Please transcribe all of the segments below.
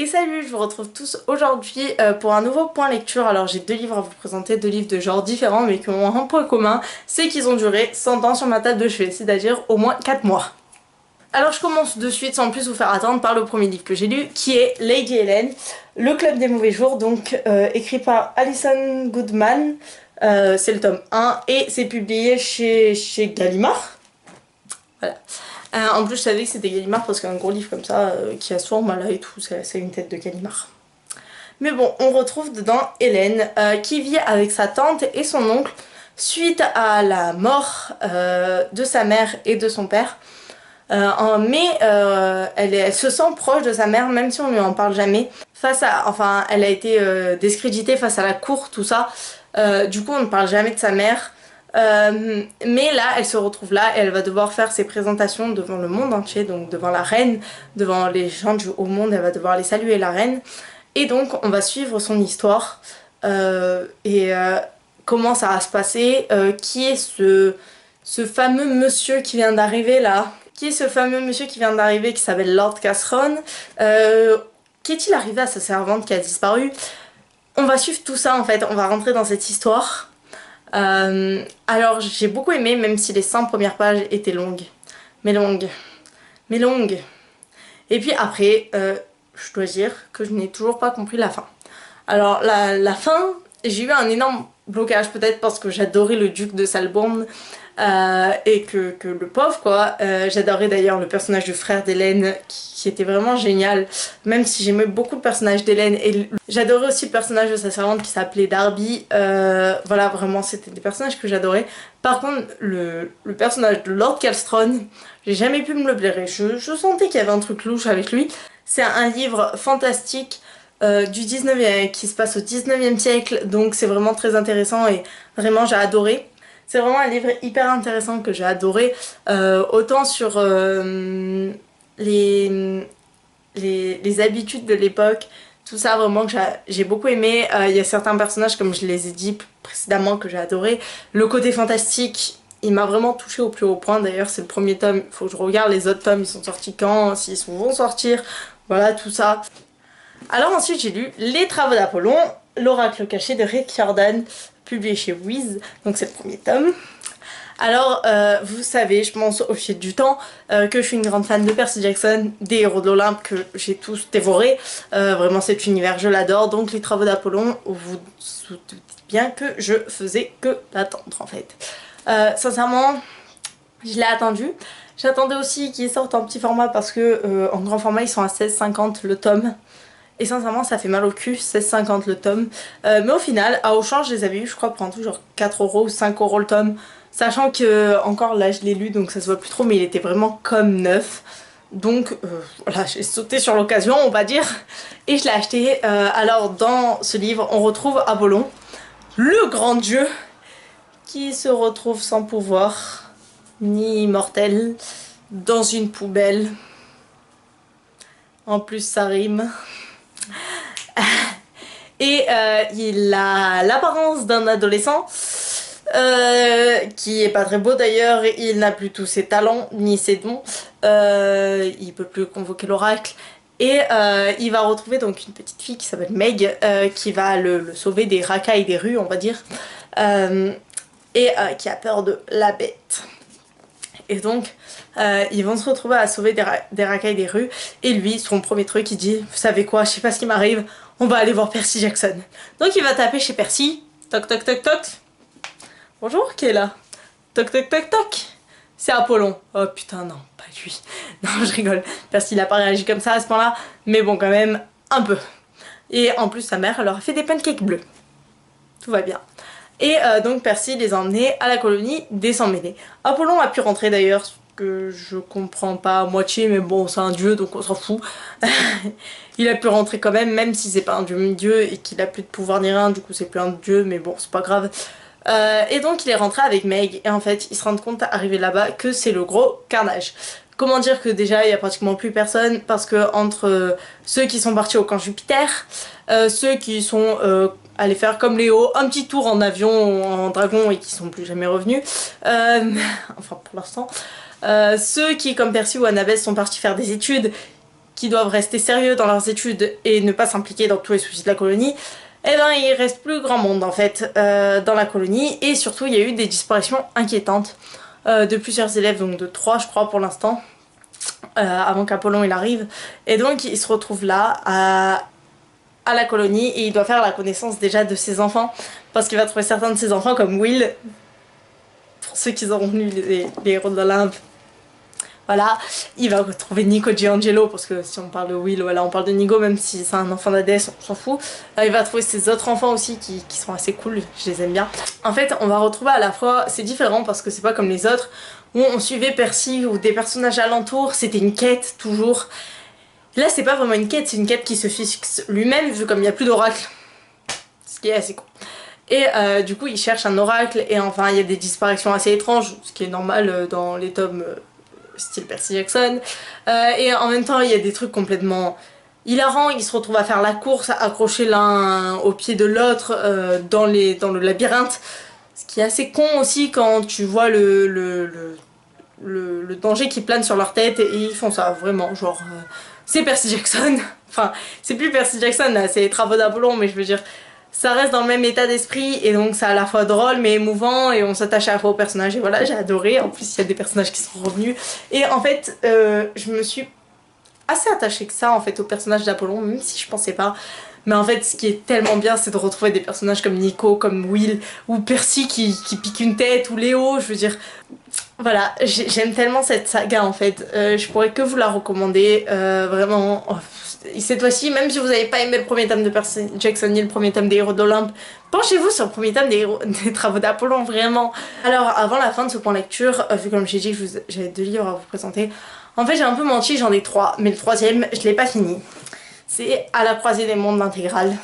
Et salut, je vous retrouve tous aujourd'hui pour un nouveau point lecture. Alors j'ai deux livres à vous présenter, deux livres de genres différents mais qui ont un point commun, c'est qu'ils ont duré 100 ans sur ma table de chevet, c'est-à-dire au moins 4 mois. Alors je commence de suite sans plus vous faire attendre par le premier livre que j'ai lu qui est Lady Helen, Le Club des Mauvais Jours, donc écrit par Alison Goodman, c'est le tome 1 et c'est publié chez Gallimard. Voilà. En plus je savais que c'était Gallimard parce qu'un gros livre comme ça qui a ce format là et tout, c'est une tête de Gallimard. Mais bon, on retrouve dedans Hélène qui vit avec sa tante et son oncle suite à la mort de sa mère et de son père. Elle se sent proche de sa mère même si on lui en parle jamais. Enfin, elle a été discréditée face à la cour, tout ça. Du coup, on ne parle jamais de sa mère. Mais là, elle se retrouve là et elle va devoir faire ses présentations devant le monde entier, donc devant la reine, devant les gens du haut monde, elle va devoir aller saluer la reine. Et donc, on va suivre son histoire comment ça va se passer, qui est ce fameux monsieur qui vient d'arriver là. Qui est ce fameux monsieur qui vient d'arriver qui s'appelle Lord Cassron, qu'est-il arrivé à sa servante qui a disparu? On va suivre tout ça en fait, on va rentrer dans cette histoire. Alors j'ai beaucoup aimé même si les 100 premières pages étaient longues. Mais longues. Et puis après, je dois dire que je n'ai toujours pas compris la fin. Alors la fin, j'ai eu un énorme blocage peut-être parce que j'adorais le duc de Salbourne et que le pauvre quoi. J'adorais d'ailleurs le personnage du frère d'Hélène qui était vraiment génial, même si j'aimais beaucoup le personnage d'Hélène et j'adorais aussi le personnage de sa servante qui s'appelait Darby. Voilà, vraiment c'était des personnages que j'adorais. Par contre le personnage de Lord Cassron, j'ai jamais pu me le blairer, je sentais qu'il y avait un truc louche avec lui. C'est un livre fantastique du 19e, qui se passe au 19e siècle, donc c'est vraiment très intéressant et vraiment j'ai adoré. C'est vraiment un livre hyper intéressant que j'ai adoré, autant sur les habitudes de l'époque, tout ça vraiment que j'ai beaucoup aimé. Il y a certains personnages comme je les ai dit précédemment que j'ai adoré. Le côté fantastique, il m'a vraiment touché au plus haut point. D'ailleurs c'est le premier tome, il faut que je regarde les autres tomes, ils sont sortis quand, s'ils vont sortir, voilà tout ça. Alors ensuite j'ai lu Les Travaux d'Apollon, l'oracle caché de Rick Riordan, publié chez Wiz, donc c'est le premier tome. Alors vous savez, je pense au fil du temps, que je suis une grande fan de Percy Jackson, des héros de l'Olympe que j'ai tous dévorés. Vraiment cet univers je l'adore, donc Les Travaux d'Apollon, vous doutez bien que je faisais que l'attendre en fait. Sincèrement, je l'ai attendu. J'attendais aussi qu'ils sortent en petit format parce que en grand format ils sont à 16,50 le tome. Et sincèrement ça fait mal au cul, 16,50 le tome. Mais au final, à Auchan je les avais eu je crois pour un truc genre 4 euros ou 5 euros le tome. Sachant que encore là je l'ai lu donc ça se voit plus trop mais il était vraiment comme neuf. Donc voilà, j'ai sauté sur l'occasion on va dire. Et je l'ai acheté. Alors dans ce livre on retrouve Apollon, le grand dieu qui se retrouve sans pouvoir ni immortel dans une poubelle. En plus ça rime. Et il a l'apparence d'un adolescent qui est pas très beau d'ailleurs, il n'a plus tous ses talents ni ses dons, il peut plus convoquer l'oracle et il va retrouver donc une petite fille qui s'appelle Meg qui va le sauver des racailles des rues on va dire, qui a peur de la bête. Et donc ils vont se retrouver à sauver des racailles des rues et lui son premier truc il dit vous savez quoi, je sais pas ce qui m'arrive, on va aller voir Percy Jackson. Donc il va taper chez Percy, toc toc toc toc. Bonjour, qui est là? Toc toc toc toc. C'est Apollon. Oh putain non, pas lui. Non je rigole, Percy il a pas réagi comme ça à ce point là, mais bon quand même un peu. Et en plus sa mère elle leur a fait des pancakes bleus. Tout va bien. Et donc Percy les a emmenés à la colonie des Sans-Mêlés. Apollon a pu rentrer d'ailleurs, ce que je comprends pas à moitié, mais bon c'est un dieu donc on s'en fout. Il a pu rentrer quand même si c'est pas un dieu et qu'il a plus de pouvoir ni rien, du coup c'est plus un dieu, mais bon c'est pas grave. Et donc il est rentré avec Meg et en fait il se rend compte arrivé là-bas que c'est le gros carnage. Comment dire que déjà il y a pratiquement plus personne parce que entre ceux qui sont partis au camp Jupiter, ceux qui sont allés faire comme Léo un petit tour en avion en dragon et qui sont plus jamais revenus, enfin pour l'instant, ceux qui comme Percy ou Annabeth sont partis faire des études qui doivent rester sérieux dans leurs études et ne pas s'impliquer dans tous les soucis de la colonie, eh ben il reste plus grand monde en fait dans la colonie, et surtout il y a eu des disparitions inquiétantes de plusieurs élèves, donc de 3 je crois pour l'instant, avant qu'Apollon il arrive, et donc il se retrouve là à la colonie et il doit faire la connaissance déjà de ses enfants, parce qu'il va trouver certains de ses enfants comme Will, pour ceux qui auront lu les Héros de l'Olympe. Voilà, il va retrouver Nico Giangelo, parce que si on parle de Will, voilà, on parle de Nico, même si c'est un enfant d'Hadès, on s'en fout. Il va trouver ses autres enfants aussi qui sont assez cool, je les aime bien. En fait, on va retrouver à la fois, c'est différent parce que c'est pas comme les autres, où on suivait Percy ou des personnages alentours, c'était une quête toujours. Là, c'est pas vraiment une quête, c'est une quête qui se fixe lui-même, vu comme il n'y a plus d'oracle. Ce qui est assez cool. Et du coup, il cherche un oracle, et enfin, il y a des disparitions assez étranges, ce qui est normal dans les tomes style Percy Jackson. Et en même temps, il y a des trucs complètement hilarants. Ils se retrouvent à faire la course, accrochés l'un au pied de l'autre dans le labyrinthe. Ce qui est assez con aussi quand tu vois le danger qui plane sur leur tête, et ils font ça vraiment, genre... c'est Percy Jackson. Enfin, c'est plus Percy Jackson, là, c'est les travaux d'Apollon, mais je veux dire... ça reste dans le même état d'esprit, et donc c'est à la fois drôle mais émouvant, et on s'attache à la fois aux personnages, et voilà, j'ai adoré. En plus il y a des personnages qui sont revenus, et en fait je me suis assez attachée que ça en fait au personnage d'Apollon, même si je pensais pas. Mais en fait ce qui est tellement bien, c'est de retrouver des personnages comme Nico, comme Will, ou Percy qui pique une tête, ou Léo, je veux dire... Voilà, j'aime tellement cette saga en fait, je pourrais que vous la recommander, vraiment. Cette fois-ci, même si vous n'avez pas aimé le premier tome de Percy Jackson ni le premier tome des Héros d'Olympe, penchez-vous sur le premier tome des Travaux d'Apollon, vraiment. Alors, avant la fin de ce point lecture, vu comme j'ai dit que j'avais 2 livres à vous présenter, en fait j'ai un peu menti, j'en ai 3, mais le 3e, je l'ai pas fini. C'est À la croisée des mondes, l'intégrale,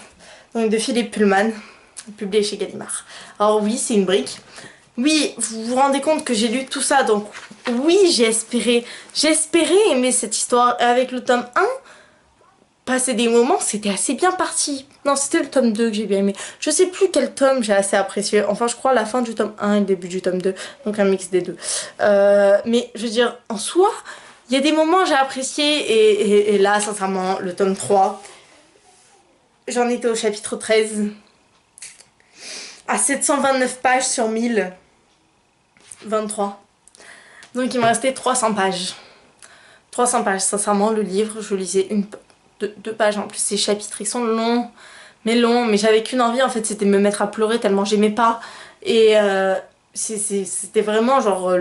donc de Philippe Pullman, publié chez Gallimard. Alors oui, c'est une brique. Oui, vous vous rendez compte que j'ai lu tout ça, donc oui, j'ai espéré aimer cette histoire. Avec le tome 1, passer des moments, c'était assez bien parti. Non, c'était le tome 2 que j'ai bien aimé. Je sais plus quel tome j'ai assez apprécié. Enfin, je crois la fin du tome 1 et le début du tome 2, donc un mix des deux. Mais je veux dire, en soi, il y a des moments que j'ai apprécié, et là, sincèrement, le tome 3, j'en étais au chapitre 13, à 729 pages sur 1023. Donc il me restait 300 pages. 300 pages, sincèrement, le livre, je lisais 2 pages. En plus, ces chapitres, ils sont longs, mais j'avais qu'une envie, en fait, c'était de me mettre à pleurer tellement j'aimais pas. Et c'était vraiment genre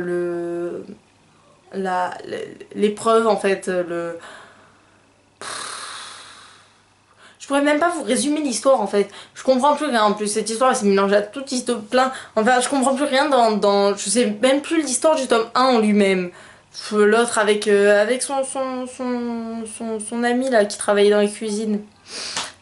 l'épreuve, en fait, je pourrais même pas vous résumer l'histoire en fait. Je comprends plus rien en plus. Cette histoire elle s'est mélangée à toute histoire plein. Enfin, je comprends plus rien je sais même plus l'histoire du tome 1 en lui-même. L'autre avec son ami là qui travaillait dans les cuisines.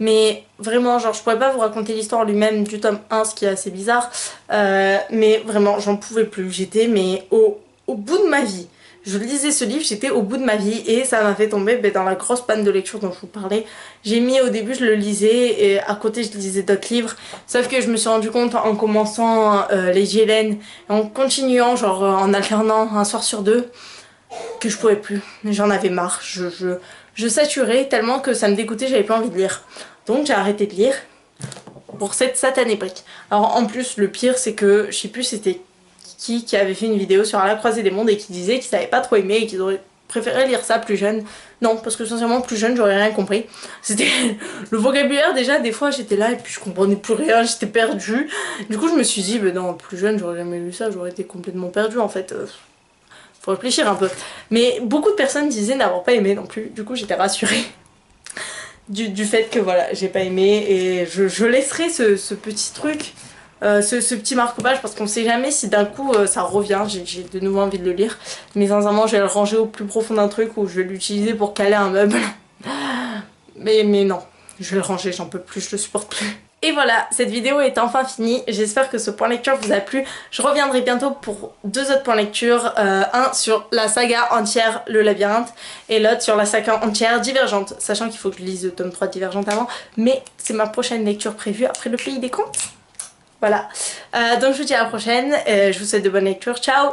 Mais vraiment, genre, je pourrais pas vous raconter l'histoire lui-même du tome 1, ce qui est assez bizarre. Mais vraiment, j'en pouvais plus. J'étais mais au bout de ma vie. Je lisais ce livre, j'étais au bout de ma vie, et ça m'a fait tomber dans la grosse panne de lecture dont je vous parlais. J'ai mis au début, je le lisais, et à côté je lisais d'autres livres, sauf que je me suis rendu compte en commençant les Hélène, en continuant, genre en alternant un soir sur 2, que je pouvais plus. J'en avais marre, je saturais tellement que ça me dégoûtait, j'avais pas envie de lire. Donc j'ai arrêté de lire pour cette satanée brique. Alors en plus, le pire c'est que, je sais plus c'était qui avait fait une vidéo sur À la croisée des mondes et qui disait qu'ils n'avaient pas trop aimé et qu'ils auraient préféré lire ça plus jeune. Non, parce que sincèrement plus jeune j'aurais rien compris. C'était le vocabulaire déjà, des fois j'étais là et puis je comprenais plus rien, j'étais perdue. Du coup je me suis dit bah non, plus jeune j'aurais jamais lu ça, j'aurais été complètement perdue en fait. Faut réfléchir un peu. Mais beaucoup de personnes disaient n'avoir pas aimé non plus, du coup j'étais rassurée du fait que voilà, j'ai pas aimé, et je laisserai ce petit truc. Ce petit marque-page, parce qu'on sait jamais si d'un coup ça revient, j'ai de nouveau envie de le lire, mais sincèrement je vais le ranger au plus profond d'un truc, ou je vais l'utiliser pour caler un meuble. mais non, je vais le ranger, j'en peux plus, je le supporte plus. Et voilà, cette vidéo est enfin finie, j'espère que ce point lecture vous a plu. Je reviendrai bientôt pour 2 autres points lecture, un sur la saga entière Le Labyrinthe, et l'autre sur la saga entière Divergente, sachant qu'il faut que je lise le tome 3 de Divergente avant, mais c'est ma prochaine lecture prévue après Le Pays des Contes. Voilà, donc je vous dis à la prochaine, je vous souhaite de bonnes lectures, ciao!